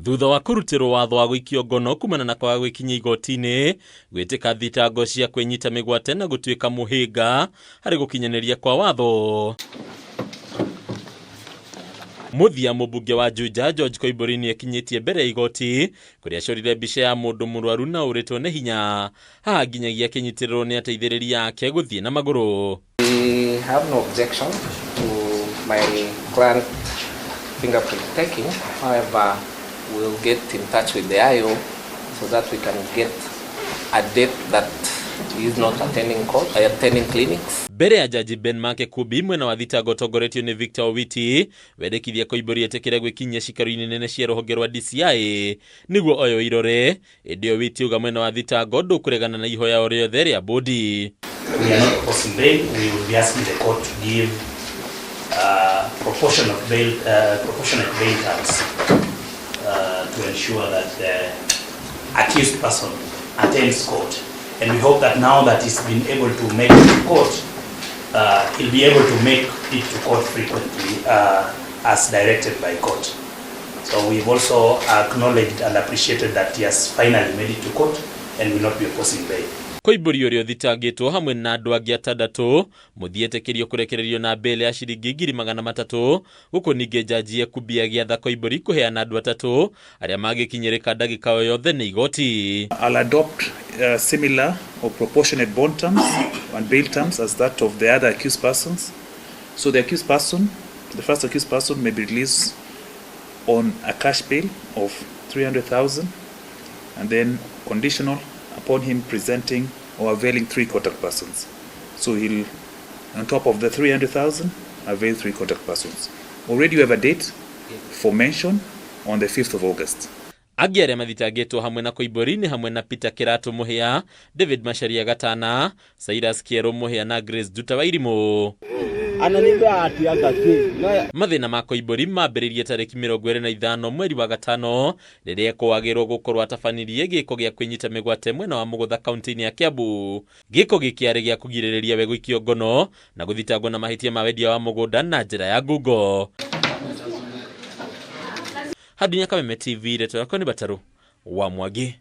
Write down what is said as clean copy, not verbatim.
Thutha wa kurutirwo watho wa gwikio ngono kumana na kwaga gwikinya igoti-ini gwitika thitango cia kwinyita migwate na gutuika muhinga hari gukinyaniria kwa watho, muthia mubunge wa Juja George Koimburi ni ekinyitie mbere ya igoti kuria acorire mbica ya mundu murwaru na uritwo ni hinya haha nginyagia kinyitiriro ni ateithiriria ake guthie na maguru. We have no objection to my client fingerprint taking. However, we'll get in touch with the IO so that we can get a date that he is not attending clinics. Mbere ya Jaji Ben Make Kubi mwena wa thitango tongoretio ni Victor Owiti wendekithia Koimburi etekere gwikinyia cikaro-ini nene cia ruhonge rwa DCI niguo oyo irore. Indi Owiti uga mwena wa thitango ndukuregana na ihoya o riothe ria bodi. We are not opposing bail. We will be asking the court to give proportionate bail terms to ensure that the accused person attends court. And we hope that now that he's been able to make it to court, he'll be able to make it to court frequently as directed by court. So we've also acknowledged and appreciated that he has finally made it to court and will not be opposing bail. Koimburi urio thitangitwo hamwe na andu angi 6 muthiete kurekererio na bail ya ciringi 300,000 guko ninge jaji Kubi agiatha Koimburi kuheana andu 3 aria magikinyirika ndagika o yothe ni igoti. I'll adopt similar or proportionate bond terms and bail terms as that of the other accused persons. So the first accused person may be released on a cash bail of 300,000 and then conditional upon him presenting or availing 3 contact persons. So he'll, on top of the 300,000, avail 3 contact persons. Already you have a date for mention on the 5th of August. Angi aria mathitangitwo hamwe na Koimburi ni hamwe na Peter Kiratu Muhia, David Macharia Gatana, Cyrus Kiero Muhia na Grace Duta Wairimu. Mathina ma Koimburi mambiririe tariki 25 mweri wa gatano riria kwagirwo gukorwo atabanirie giko gia kwinyita migwate mwena wa Mugutha kaunti-ini ya Kiambu. Giko gikiari gia kugiririria we gwikio ngono na guthitangwo na mahitia ma wendia wa mugunda na njira ya ngungo. Hadunya Kameme TV reto yako ni Bataru wa Mwangi.